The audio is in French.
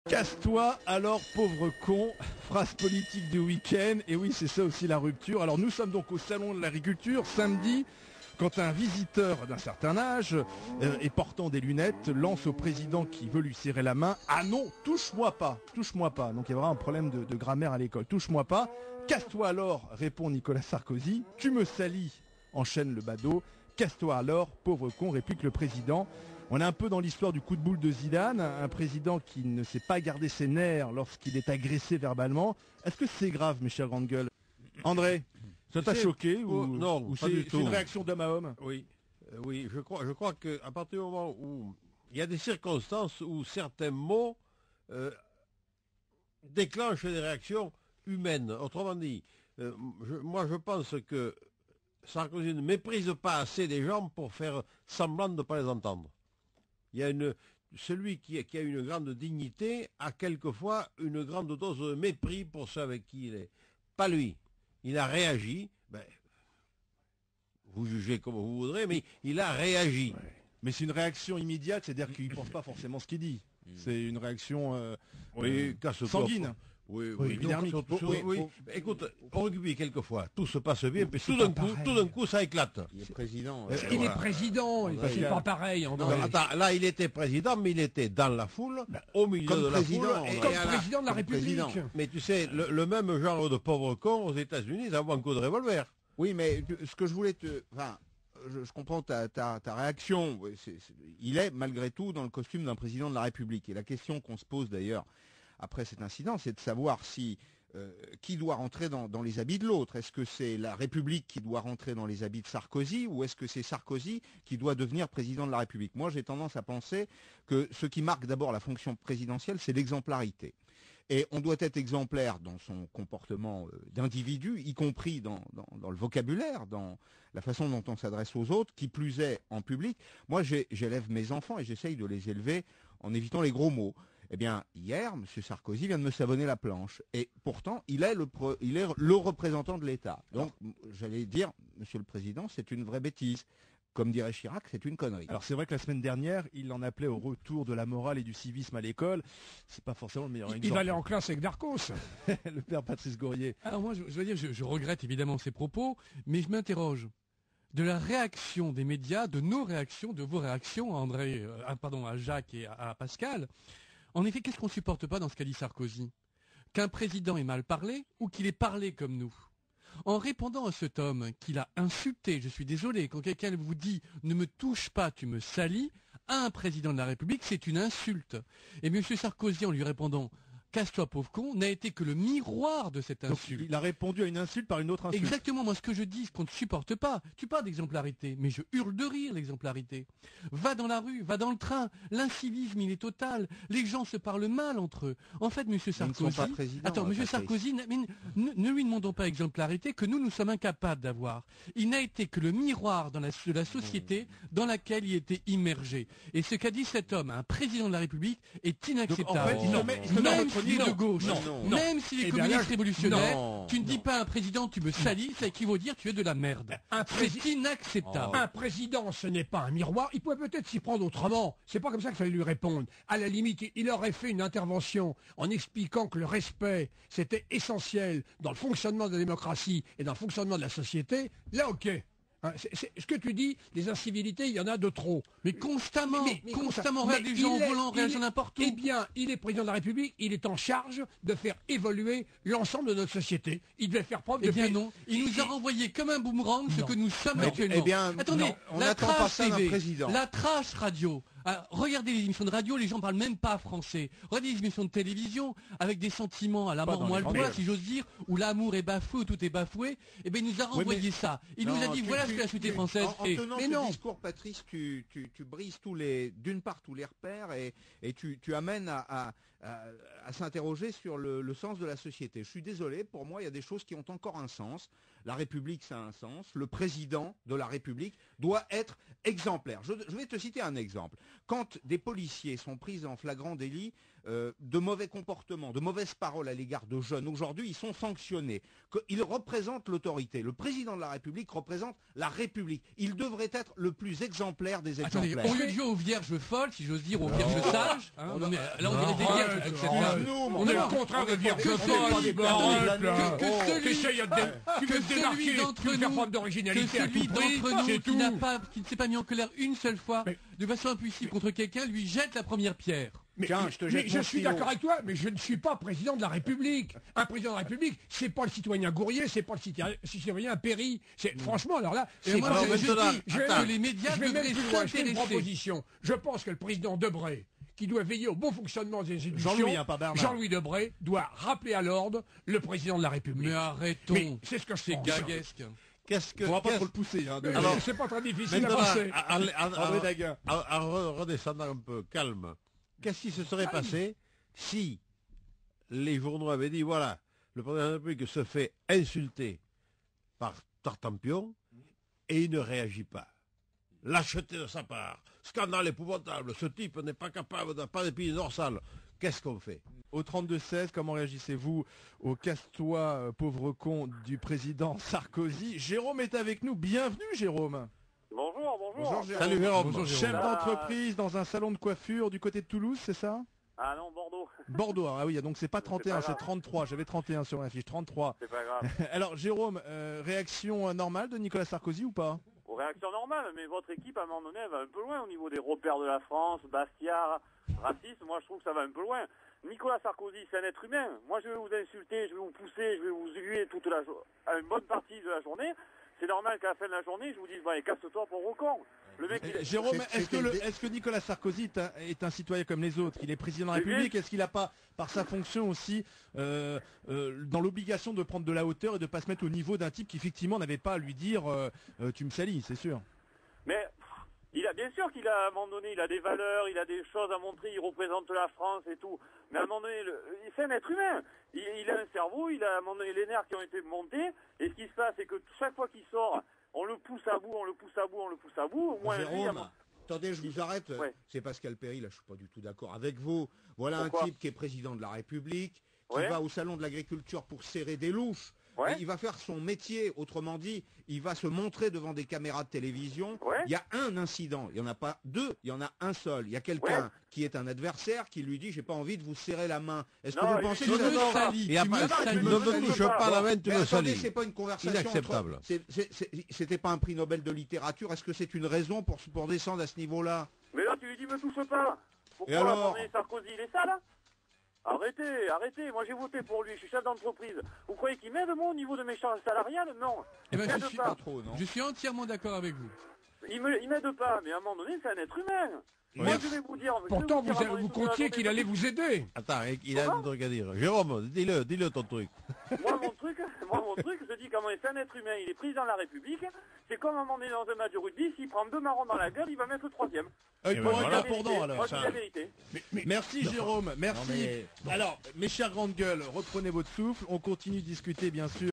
Casse-toi alors pauvre con, phrase politique du week-end, et oui c'est ça aussi la rupture. Alors nous sommes donc au salon de l'agriculture samedi, quand un visiteur d'un certain âge et portant des lunettes lance au président qui veut lui serrer la main: ah non, touche-moi pas, touche-moi pas. Donc il y a vraiment un problème de grammaire à l'école, touche-moi pas. Casse-toi alors, répond Nicolas Sarkozy. Tu me salis, enchaîne le badaud. Casse-toi alors, pauvre con, réplique le président. On est un peu dans l'histoire du coup de boule de Zidane, un président qui ne sait pas garder ses nerfs lorsqu'il est agressé verbalement. Est-ce que c'est grave, mes chers grandes gueules? André, ça t'a choqué non, ou pas du c'est tout. une réaction d'homme à homme? Oui, oui, je crois qu'à partir du moment où il y a des circonstances où certains mots déclenchent des réactions humaines. Autrement dit, moi je pense que Sarkozy ne méprise pas assez des gens pour faire semblant de ne pas les entendre. Il y a celui qui a une grande dignité a quelquefois une grande dose de mépris pour ceux avec qui il est. Pas lui. Il a réagi. Ben, vous jugez comme vous voudrez, mais il a réagi. Ouais. Mais c'est une réaction immédiate, c'est-à-dire qu'il ne pense pas forcément ce qu'il dit. C'est une réaction sanguine. Oui, évidemment. Oui. Écoute, au rugby, quelquefois, tout se passe bien, puis tout d'un coup, ça éclate. Il est président. Il est président, c'est pas pareil. Non, attends, là, il était président, mais il était dans la foule, au milieu de la foule. Comme président de la République. Mais tu sais, le même genre de pauvre con aux États-Unis, ça vaut un coup de revolver. Oui, mais ce que je voulais te... Enfin, je comprends ta réaction. Il est, malgré tout, dans le costume d'un président de la République. Et la question qu'on se pose, d'ailleurs, après cet incident, c'est de savoir si qui doit rentrer dans les habits de l'autre. Est-ce que c'est la République qui doit rentrer dans les habits de Sarkozy, ou est-ce que c'est Sarkozy qui doit devenir président de la République? Moi, j'ai tendance à penser que ce qui marque d'abord la fonction présidentielle, c'est l'exemplarité. Et on doit être exemplaire dans son comportement d'individu, y compris dans le vocabulaire, dans la façon dont on s'adresse aux autres, qui plus est en public. Moi, j'élève mes enfants et j'essaye de les élever en évitant les gros mots. Eh bien, hier, M. Sarkozy vient de me savonner la planche. Et pourtant, il est le représentant de l'État. Donc, j'allais dire, Monsieur le Président, c'est une vraie bêtise. Comme dirait Chirac, c'est une connerie. Alors c'est vrai que la semaine dernière, il en appelait au retour de la morale et du civisme à l'école. C'est pas forcément le meilleur exemple. Il va aller en classe avec Darcos. Le père Patrice Gourier. Alors moi, je veux dire, je regrette évidemment ces propos, mais je m'interroge de la réaction des médias, de nos réactions, de vos réactions, à Jacques et à Pascal. En effet, qu'est-ce qu'on supporte pas dans ce qu'a dit Sarkozy? Qu'un président ait mal parlé ou qu'il ait parlé comme nous? En répondant à cet homme qu'il a insulté, je suis désolé, quand quelqu'un vous dit « ne me touche pas, tu me salis », à un président de la République, c'est une insulte. Et M. Sarkozy, en lui répondant « casse-toi pauvre con », n'a été que le miroir de cette insulte. Donc, il a répondu à une insulte par une autre insulte. Exactement, moi ce que je dis, ce qu'on ne supporte pas. Tu parles d'exemplarité, mais je hurle de rire l'exemplarité. Va dans la rue, va dans le train, l'incivisme il est total, les gens se parlent mal entre eux. En fait, M. Sarkozy... M. Sarkozy, ne lui demandons pas exemplarité que nous sommes incapables d'avoir. Il n'a été que le miroir de la société dans laquelle il était immergé. Et ce qu'a dit cet homme, un président de la République, est inacceptable. Donc, en fait, même s'il est de gauche, même s'il est communiste révolutionnaire, tu ne dis pas à un président tu me salis, ça équivaut à dire tu es de la merde. C'est inacceptable. Un président, ce n'est pas un miroir. Il pouvait peut-être s'y prendre autrement. C'est pas comme ça qu'il fallait lui répondre. À la limite, il aurait fait une intervention en expliquant que le respect, c'était essentiel dans le fonctionnement de la démocratie et dans le fonctionnement de la société. Là, ok. Ce que tu dis, les incivilités, il y en a de trop. Mais constamment, les gens au volant réagissent n'importe où. Eh bien, il est président de la République, il est en charge de faire évoluer l'ensemble de notre société. Il devait faire preuve de... Eh bien non, il nous a renvoyé comme un boomerang ce que nous sommes actuellement. Eh bien, attendez, on n'attend pas ça d'un président. La trash radio. Regardez les émissions de radio, les gens parlent même pas français. Regardez les émissions de télévision avec des sentiments à la mort moelle poil, si j'ose dire, où l'amour est bafoué, où tout est bafoué. Eh bien, il nous a renvoyé ça. Il nous a dit voilà ce que la société française est. En tenant ce discours, Patrice, tu brises d'une part tous les repères et tu amènes à s'interroger sur le sens de la société. Je suis désolé, pour moi, il y a des choses qui ont encore un sens. La République, ça a un sens. Le président de la République doit être exemplaire. Je vais te citer un exemple. Quand des policiers sont pris en flagrant délit de mauvais comportements, de mauvaises paroles à l'égard de jeunes, aujourd'hui, ils sont sanctionnés. Ils représentent l'autorité. Le président de la République représente la République. Il devrait être le plus exemplaire des Attendez, exemplaires. au lieu de jouer aux vierges folles, si j'ose dire, aux vierges sages, hein, là on dirait des vierges avec cette table. On est le contraire de dire que celui qui ne s'est pas mis en colère une seule fois, de façon impulsive contre quelqu'un, lui jette la première pierre. Tiens, je te jette Mais je mon suis stylo. d'accord avec toi, mais je ne suis pas président de la République. Un président de la République, c'est pas le citoyen Gourier, c'est pas le citoyen Péry. Franchement, alors là, Et c'est moi, pas- je dis vais- que les médias je vais même devraient plus loin, je fais une s'intéresser. proposition. Je pense que le président Debré, qui doit veiller au bon fonctionnement des institutions, Jean-Louis, hein, pas Bernard. Jean-Louis Debré doit rappeler à l'ordre le président de la République. Mais arrêtons, Mais c'est ce que je c'est pense. gaguesque. Qu'est-ce que... On va pas qu'est-ce- trop le pousser. Hein, Mais Alors, c'est pas très difficile à Maintenant, penser. André Daguin. en redescendant un peu, calme, qu'est-ce qui se serait passé si les journaux avaient dit, voilà, le président de la République se fait insulter par Tartampion et il ne réagit pas. Lâcheté de sa part, scandale épouvantable, ce type n'est pas capable, n'a pas d'épine dorsale. Qu'est-ce qu'on fait? Au 32-16, comment réagissez-vous au casse-toi, pauvre con du président Sarkozy? Jérôme est avec nous. Bienvenue, Jérôme. Bonjour. Bonjour, Jérôme. Salut Jérôme. Bonjour, Jérôme. Chef d'entreprise dans un salon de coiffure du côté de Toulouse, c'est ça? Ah non, Bordeaux. Bordeaux, ah oui, donc c'est pas 31, pas c'est grave. 33. J'avais 31 sur la fiche, 33. C'est pas grave. Alors, Jérôme, réaction normale de Nicolas Sarkozy ou pas? Aux réactions normales, mais votre équipe, à un moment donné, elle va un peu loin au niveau des repères de la France, Bastiat, racisme. Moi, je trouve que ça va un peu loin. Nicolas Sarkozy, c'est un être humain. Moi, je vais vous insulter, je vais vous pousser, je vais vous huer toute une bonne partie de la journée. C'est normal qu'à la fin de la journée, je vous dise, bon, casse-toi, pauvre con. Le mec, Jérôme, c'est- est-ce que Nicolas Sarkozy est un citoyen comme les autres? Il est président de la C'est lui. République. Est-ce qu'il n'a pas, par sa fonction aussi, dans l'obligation de prendre de la hauteur et de ne pas se mettre au niveau d'un type qui effectivement n'avait pas à lui dire tu me salis, c'est sûr. Mais bien sûr qu'il a, à un moment donné, il a des valeurs, il a des choses à montrer, il représente la France et tout. Mais à un moment donné, c'est un être humain. Il a un cerveau, il a à un moment donné les nerfs qui ont été montés. Et ce qui se passe, c'est que chaque fois qu'il sort, on le pousse à bout, on le pousse à bout, on le pousse à bout. Au moins, lui, à un Jérôme, moment- attendez, je vous arrête. Ouais. C'est Pascal Péry, là, je suis pas du tout d'accord avec vous. Voilà Pourquoi un type qui est président de la République, qui Ouais. va au salon de l'agriculture pour serrer des louches. Ouais. Il va faire son métier, autrement dit, il va se montrer devant des caméras de télévision. Ouais. Il y a un incident, il n'y en a pas deux, il y en a un seul. Il y a quelqu'un Ouais. qui est un adversaire qui lui dit j'ai pas envie de vous serrer la main. Est-ce que Non, vous il- pensez Tu que me ça... salis, Il y a tu pas- me salis. ne me touche pas la main, tu Mais me attendez, salis. c'est pas une conversation. Inacceptable. C'était pas un prix Nobel de littérature. Est-ce que c'est une raison pour descendre à ce niveau-là? Mais là, tu lui dis, me touche pas. Pourquoi Et alors à un moment donné, Sarkozy, il est sale hein. Arrêtez. Moi, j'ai voté pour lui. Je suis chef d'entreprise. Vous croyez qu'il m'aide, moi, au niveau de mes charges salariales? Non. Eh ben, Il m'aide pas. Trop, non? Je suis entièrement d'accord avec vous. Il m'aide pas. Mais à un moment donné, c'est un être humain. Moi, je vais vous dire. je vais Pourtant, vous dire, à un moment vous donné, toute la comptiez journée, qu'il allait vous aider. Attends, il a un truc à dire. Jérôme, dis-le ton truc. Moi, mon truc, je dis comment c'est un être humain. Il est président de la République. C'est comme à un moment donné dans un match de rugby. S'il prend 2 marrons dans la gueule, il va mettre le 3e. Il ben pourrait voilà. être pour alors. Moi, je dis la vérité. Merci Jérôme, merci. Non, mais- Alors, mes chères grandes gueules, reprenez votre souffle. On continue de discuter bien sûr.